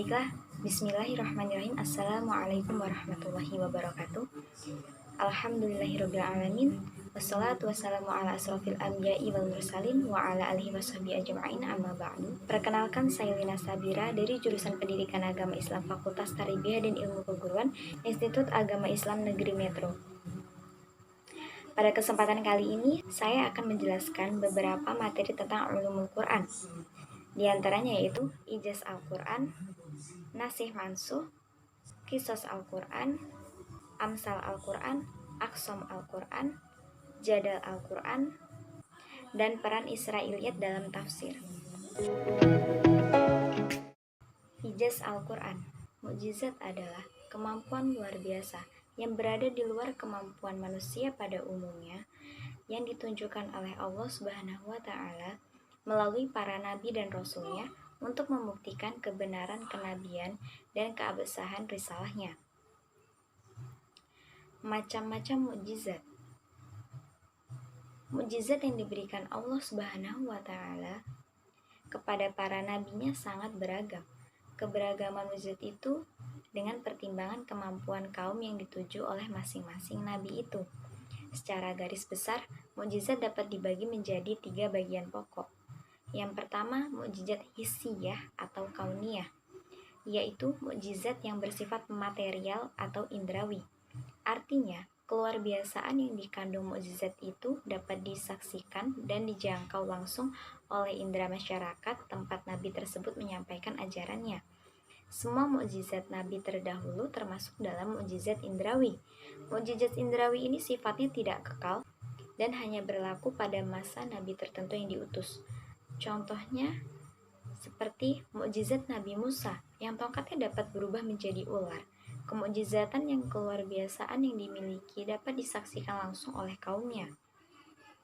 Baiklah, bismillahirrahmanirrahim. Assalamualaikum warahmatullahi wabarakatuh. Alhamdulillahirrabbilalamin. Wassalatu wassalamu ala asrofil anbiya'i wal mursalin wa ala alihi washabihi ajma'in amma ba'du. Perkenalkan, saya Lina Sabira dari jurusan Pendidikan Agama Islam Fakultas Tarbiyah dan Ilmu Keguruan Institut Agama Islam Negeri Metro. Pada kesempatan kali ini, saya akan menjelaskan beberapa materi tentang ulumul Quran. Di antaranya yaitu ijaz Al-Quran, nasih mansuh, kisos Al-Quran, amsal Al-Quran, aksom Al-Quran, jadal Al-Quran, dan peran Israiliyat dalam tafsir. Ijaz Al-Quran. Mukjizat adalah kemampuan luar biasa yang berada di luar kemampuan manusia pada umumnya, yang ditunjukkan oleh Allah Subhanahu wa Ta'ala melalui para nabi dan rasulnya untuk membuktikan kebenaran kenabian dan keabsahan risalahnya. Macam-macam mukjizat. Mukjizat yang diberikan Allah Subhanahu wa Ta'ala kepada para nabinya sangat beragam. Keberagaman mukjizat itu dengan pertimbangan kemampuan kaum yang dituju oleh masing-masing nabi itu. Secara garis besar, mukjizat dapat dibagi menjadi 3 bagian pokok. Yang pertama, mukjizat hissiyah atau kauniyah, yaitu mukjizat yang bersifat material atau indrawi. Artinya, keluar biasaan yang dikandung mukjizat itu dapat disaksikan dan dijangkau langsung oleh indera masyarakat tempat nabi tersebut menyampaikan ajarannya. Semua mukjizat nabi terdahulu termasuk dalam mukjizat indrawi. Mukjizat indrawi ini sifatnya tidak kekal dan hanya berlaku pada masa nabi tertentu yang diutus. Contohnya seperti mukjizat Nabi Musa yang tongkatnya dapat berubah menjadi ular. Kemukjizatan yang keluar biasaan yang dimiliki dapat disaksikan langsung oleh kaumnya.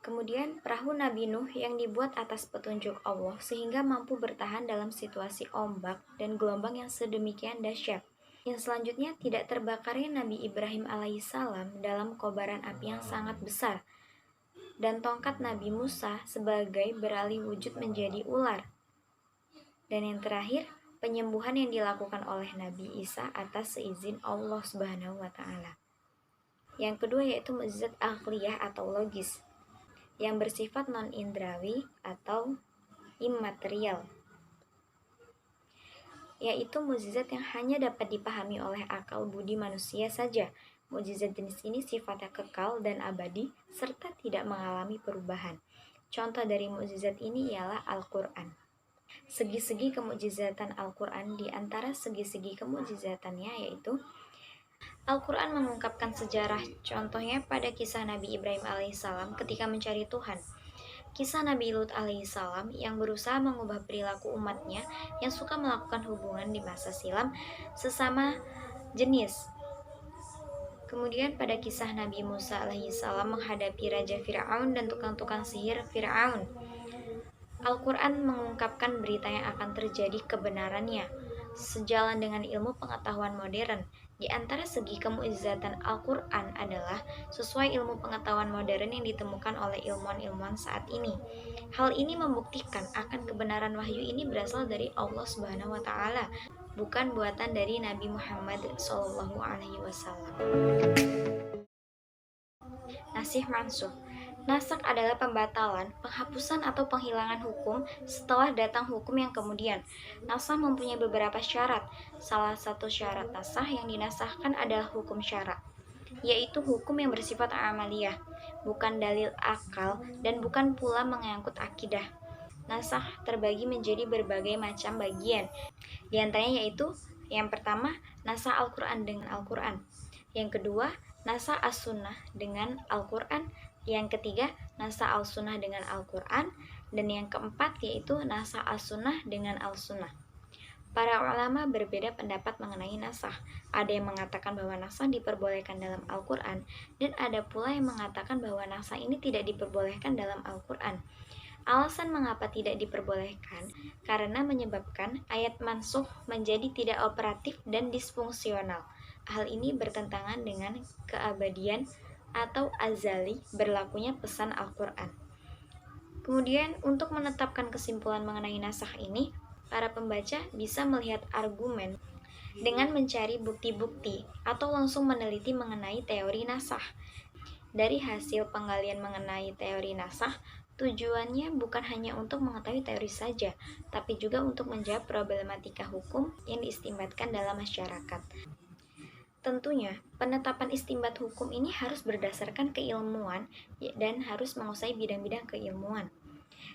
Kemudian perahu Nabi Nuh yang dibuat atas petunjuk Allah sehingga mampu bertahan dalam situasi ombak dan gelombang yang sedemikian dahsyat. Yang selanjutnya, tidak terbakarnya Nabi Ibrahim alaihissalam dalam kobaran api yang sangat besar, dan tongkat Nabi Musa sebagai beralih wujud menjadi ular. Dan yang terakhir, penyembuhan yang dilakukan oleh Nabi Isa atas seizin Allah Subhanahu wa Ta'ala. Yang kedua yaitu mukjizat aqliyah atau logis, yang bersifat non-indrawi atau immaterial, yaitu mukjizat yang hanya dapat dipahami oleh akal budi manusia saja. Mukjizat jenis ini sifatnya kekal dan abadi serta tidak mengalami perubahan. Contoh dari mukjizat ini ialah Al-Quran. Segi-segi kemukjizatan Al-Quran, di antara segi-segi kemukjizatannya yaitu Al-Quran mengungkapkan sejarah, contohnya pada kisah Nabi Ibrahim alaihissalam ketika mencari Tuhan, kisah Nabi Lut alaihissalam yang berusaha mengubah perilaku umatnya yang suka melakukan hubungan di masa silam sesama jenis. Kemudian pada kisah Nabi Musa alaihissalam menghadapi Raja Fir'aun dan tukang-tukang sihir Fir'aun. Al-Quran mengungkapkan berita yang akan terjadi kebenarannya, sejalan dengan ilmu pengetahuan modern. Di antara segi kemukjizatan Al-Quran adalah sesuai ilmu pengetahuan modern yang ditemukan oleh ilmuwan-ilmuwan saat ini. Hal ini membuktikan akan kebenaran wahyu ini berasal dari Allah Subhanahu wa Ta'ala, bukan buatan dari Nabi Muhammad SAW. Nasih mansuh. Naskh adalah pembatalan, penghapusan atau penghilangan hukum setelah datang hukum yang kemudian. Naskh mempunyai beberapa syarat. Salah satu syarat naskh yang dinasahkan adalah hukum syara', yaitu hukum yang bersifat amaliyah, bukan dalil akal dan bukan pula mengangkut akidah. Naskh terbagi menjadi berbagai macam bagian. Di antaranya yaitu yang pertama, naskh Al-Quran dengan Al-Quran. Yang kedua, naskh As-Sunnah dengan Al-Quran. Yang ketiga, naskh Al-Sunnah dengan Al-Quran. Dan yang keempat yaitu naskh As-Sunnah dengan Al-Sunnah. Para ulama berbeda pendapat mengenai naskh. Ada yang mengatakan bahwa naskh diperbolehkan dalam Al-Quran, dan ada pula yang mengatakan bahwa naskh ini tidak diperbolehkan dalam Al-Quran. Alasan mengapa tidak diperbolehkan karena menyebabkan ayat mansukh menjadi tidak operatif dan disfungsional. Hal ini bertentangan dengan keabadian atau azali berlakunya pesan Al-Quran. Kemudian untuk menetapkan kesimpulan mengenai naskh ini, para pembaca bisa melihat argumen dengan mencari bukti-bukti atau langsung meneliti mengenai teori nasakh. Dari hasil penggalian mengenai teori nasakh, tujuannya bukan hanya untuk mengetahui teori saja, tapi juga untuk menjawab problematika hukum yang diistimbatkan dalam masyarakat. Tentunya, penetapan istimbat hukum ini harus berdasarkan keilmuan dan harus menguasai bidang-bidang keilmuan,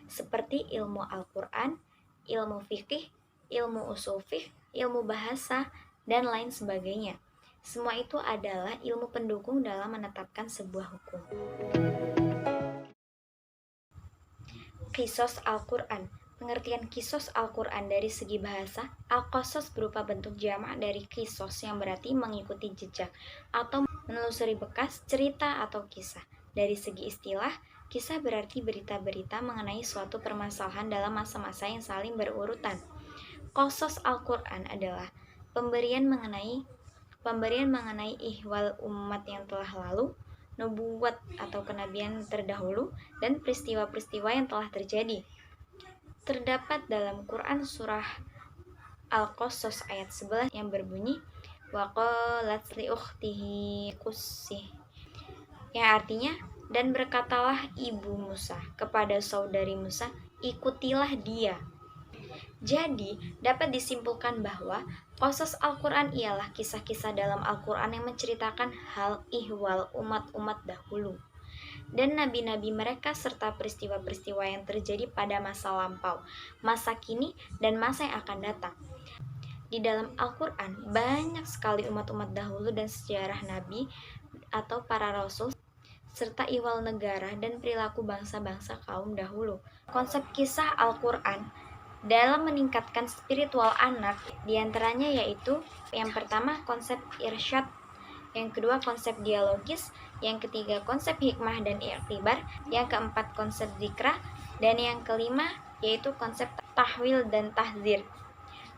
seperti ilmu Al-Quran, ilmu fikih, ilmu usul fiqh, ilmu bahasa, dan lain sebagainya. Semua itu adalah ilmu pendukung dalam menetapkan sebuah hukum. Qisas Al-Quran. Pengertian qisas Al-Quran dari segi bahasa, al-qasas berupa bentuk jamak dari qisas yang berarti mengikuti jejak atau menelusuri bekas, cerita atau kisah. Dari segi istilah, kisah berarti berita-berita mengenai suatu permasalahan dalam masa-masa yang saling berurutan. Qasas Al-Quran adalah pemberian mengenai ihwal umat yang telah lalu, nubuwat atau kenabian terdahulu, dan peristiwa-peristiwa yang telah terjadi. Terdapat dalam Quran surah Al-Qasas ayat 11 yang berbunyi wa qalat li ukhtihi qussih, yang artinya, dan berkatalah ibu Musa kepada saudari Musa, ikutilah dia. Jadi, dapat disimpulkan bahwa qasas Al-Quran ialah kisah-kisah dalam Al-Quran yang menceritakan hal ihwal umat-umat dahulu dan nabi-nabi mereka serta peristiwa-peristiwa yang terjadi pada masa lampau, masa kini, dan masa yang akan datang. Di dalam Al-Quran, banyak sekali umat-umat dahulu dan sejarah nabi atau para rasul, serta ihwal negara dan perilaku bangsa-bangsa kaum dahulu. Konsep kisah Al-Quran dalam meningkatkan spiritual anak diantaranya yaitu yang pertama konsep irsyad, yang kedua konsep dialogis, yang ketiga konsep hikmah dan iktibar, yang keempat konsep zikra, dan yang kelima yaitu konsep tahwil dan tahzir.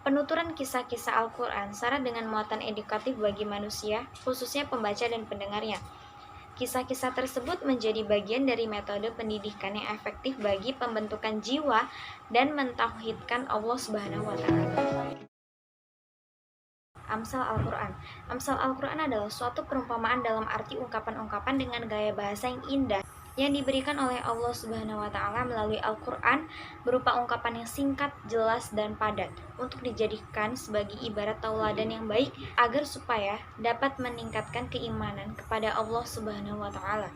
Penuturan kisah-kisah Al-Quran syarat dengan muatan edukatif bagi manusia, khususnya pembaca dan pendengarnya. Kisah-kisah tersebut menjadi bagian dari metode pendidikan yang efektif bagi pembentukan jiwa dan mentauhidkan Allah Subhanahu wa Ta'ala. Amsal Al-Quran. Amsal Al-Quran adalah suatu perumpamaan dalam arti ungkapan-ungkapan dengan gaya bahasa yang indah yang diberikan oleh Allah Subhanahu wa Ta'ala melalui Al-Quran berupa ungkapan yang singkat, jelas, dan padat untuk dijadikan sebagai ibarat tauladan yang baik agar supaya dapat meningkatkan keimanan kepada Allah Subhanahu wa Ta'ala.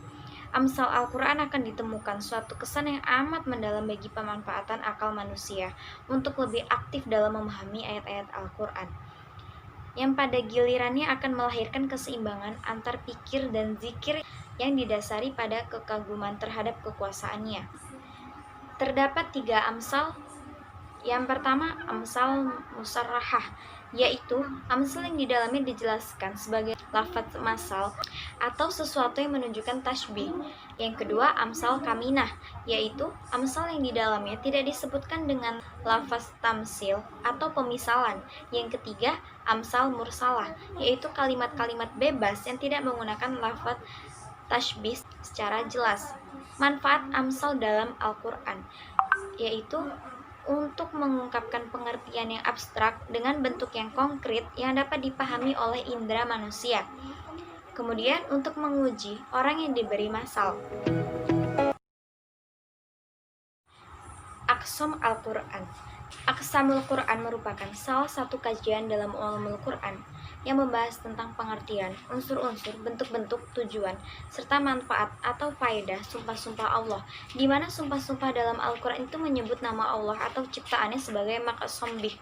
Amsal Al-Quran akan ditemukan suatu kesan yang amat mendalam bagi pemanfaatan akal manusia untuk lebih aktif dalam memahami ayat-ayat Al-Quran, yang pada gilirannya akan melahirkan keseimbangan antar pikir dan zikir yang didasari pada kekaguman terhadap kekuasaannya. Terdapat 3 amsal. Yang pertama, amsal musarrahah, yaitu amsal yang di dalamnya dijelaskan sebagai lafaz masal atau sesuatu yang menunjukkan tasbih. Yang kedua, amsal kaminah, yaitu amsal yang di dalamnya tidak disebutkan dengan lafaz tamsil atau pemisalan. Yang ketiga, amsal mursalah, yaitu kalimat-kalimat bebas yang tidak menggunakan lafaz tasbih secara jelas. Manfaat amsal dalam Al-Quran yaitu untuk mengungkapkan pengertian yang abstrak dengan bentuk yang konkret yang dapat dipahami oleh indera manusia. Kemudian untuk menguji orang yang diberi masal. Aqsam Al-Quran. Aqsamul Quran merupakan salah satu kajian dalam ulumul Quran yang membahas tentang pengertian, unsur-unsur, bentuk-bentuk, tujuan, serta manfaat atau faedah sumpah-sumpah Allah, di mana sumpah-sumpah dalam Al-Quran itu menyebut nama Allah atau ciptaannya sebagai maqsam bih.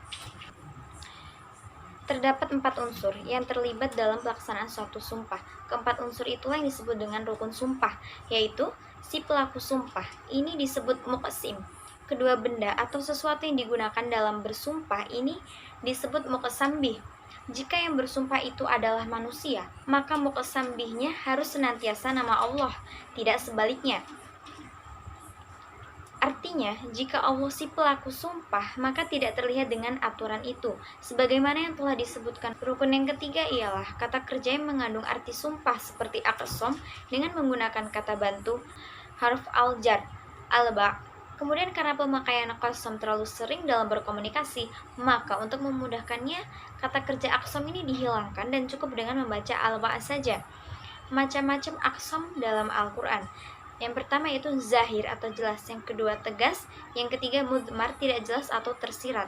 Terdapat 4 unsur yang terlibat dalam pelaksanaan suatu sumpah. Keempat unsur itulah yang disebut dengan rukun sumpah, yaitu si pelaku sumpah. Ini disebut muqsim. Kedua benda atau sesuatu yang digunakan dalam bersumpah ini disebut muqsam bih. Jika yang bersumpah itu adalah manusia, maka muqsam bihnya harus senantiasa nama Allah, tidak sebaliknya. Artinya, jika Allah si pelaku sumpah, maka tidak terlihat dengan aturan itu. Sebagaimana yang telah disebutkan, rukun yang ketiga ialah kata kerja yang mengandung arti sumpah seperti aqsam dengan menggunakan kata bantu, harf al-jar, al-ba'. Kemudian karena pemakaian qasam terlalu sering dalam berkomunikasi, maka untuk memudahkannya, kata kerja aqsam ini dihilangkan dan cukup dengan membaca al-wa saja. Macam-macam aqsam dalam Al-Quran. Yang pertama itu zahir atau jelas, yang kedua tegas, yang ketiga mudmar tidak jelas atau tersirat.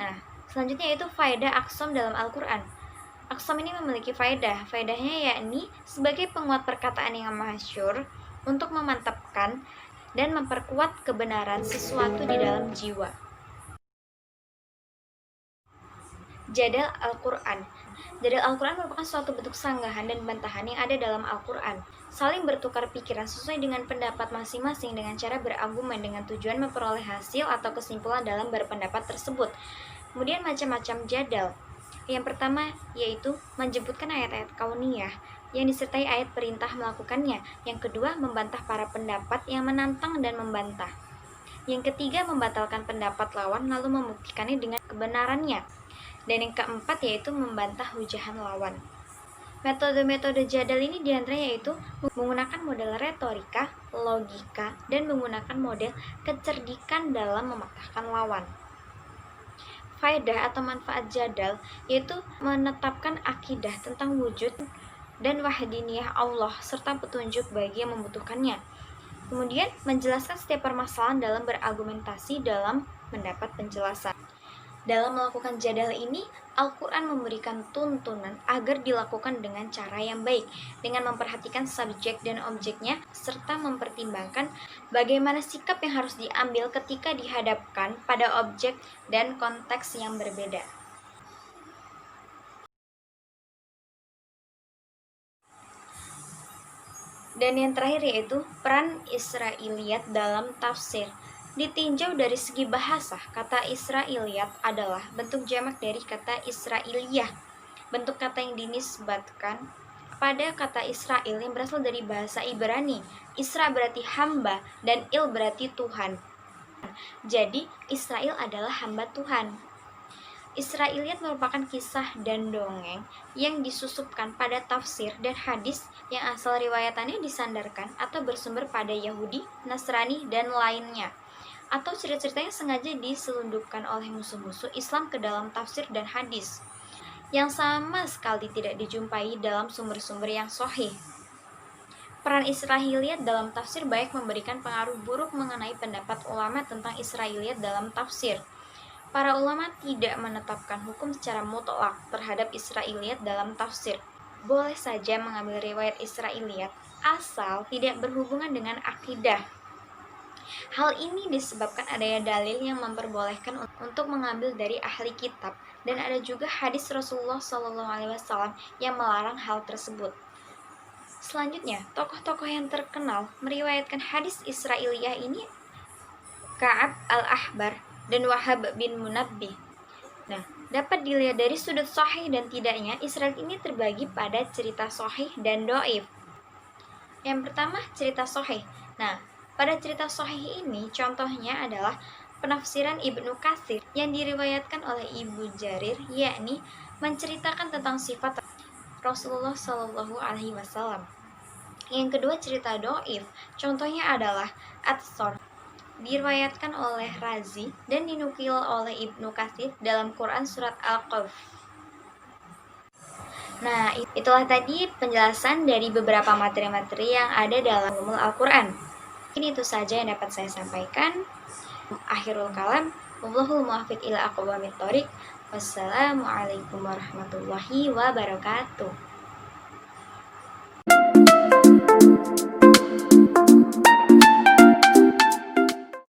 Nah, selanjutnya itu faedah aqsam dalam Al-Quran. Aqsam ini memiliki faedah. Faedahnya yakni sebagai penguat perkataan yang masyhur untuk memantapkan dan memperkuat kebenaran sesuatu di dalam jiwa. Jadal Al-Quran. Jadal Al-Quran merupakan suatu bentuk sanggahan dan bantahan yang ada dalam Al-Quran. Saling bertukar pikiran sesuai dengan pendapat masing-masing dengan cara berargumen dengan tujuan memperoleh hasil atau kesimpulan dalam berpendapat tersebut. Kemudian macam-macam jadal. Yang pertama yaitu menjemputkan ayat-ayat kauniyah yang disertai ayat perintah melakukannya. Yang kedua, membantah para pendapat yang menantang dan membantah. Yang ketiga, membatalkan pendapat lawan lalu membuktikannya dengan kebenarannya. Dan yang keempat yaitu membantah hujahan lawan. Metode-metode jadal ini diantaranya yaitu menggunakan model retorika, logika, dan menggunakan model kecerdikan dalam mematahkan lawan. Faedah atau manfaat jadal yaitu menetapkan akidah tentang wujud dan wahdiniyah Allah serta petunjuk bagi yang membutuhkannya. Kemudian menjelaskan setiap permasalahan dalam berargumentasi dalam mendapat penjelasan. Dalam melakukan jadal ini, Al-Quran memberikan tuntunan agar dilakukan dengan cara yang baik, dengan memperhatikan subjek dan objeknya, serta mempertimbangkan bagaimana sikap yang harus diambil ketika dihadapkan pada objek dan konteks yang berbeda. Dan yang terakhir yaitu peran Israiliyat dalam tafsir. Ditinjau dari segi bahasa, kata Israiliyat adalah bentuk jamak dari kata Israiliyah. Bentuk kata yang dinisbatkan pada kata Israel yang berasal dari bahasa Ibrani. Isra berarti hamba dan il berarti Tuhan. Jadi Israel adalah hamba Tuhan. Israiliyat merupakan kisah dan dongeng yang disusupkan pada tafsir dan hadis yang asal riwayatannya disandarkan atau bersumber pada Yahudi, Nasrani, dan lainnya. Atau cerita-cerita yang sengaja diselundupkan oleh musuh-musuh Islam ke dalam tafsir dan hadis, yang sama sekali tidak dijumpai dalam sumber-sumber yang sahih. Peran Israiliyat dalam tafsir baik memberikan pengaruh buruk mengenai pendapat ulama tentang Israiliyat dalam tafsir. Para ulama tidak menetapkan hukum secara mutlak terhadap Israiliyat dalam tafsir. Boleh saja mengambil riwayat Israiliyat asal tidak berhubungan dengan akidah. Hal ini disebabkan adanya dalil yang memperbolehkan untuk mengambil dari ahli kitab, dan ada juga hadis Rasulullah SAW yang melarang hal tersebut. Selanjutnya, tokoh-tokoh yang terkenal meriwayatkan hadis Israiliyah ini Ka'ab al-Ahbar dan Wahab bin Munabbih. Nah, dapat dilihat dari sudut sahih dan tidaknya, Israel ini terbagi pada cerita sahih dan do'if. Yang pertama, cerita sahih. Nah, pada cerita sahih ini, contohnya adalah penafsiran Ibnu Katsir yang diriwayatkan oleh Ibu Jarir, yakni menceritakan tentang sifat Rasulullah SAW. Yang kedua, cerita do'if. Contohnya adalah At-Sor, diriwayatkan oleh Razi dan dinukil oleh Ibnu Katsir dalam Quran surat Al-Qaf. Nah, itulah tadi penjelasan dari beberapa materi-materi yang ada dalam ulumul Al-Quran. Mungkin itu saja yang dapat saya sampaikan. Akhirul kalam, wallahul muwaffiq ila aqwamit thoriq. Wassalamualaikum warahmatullahi wabarakatuh.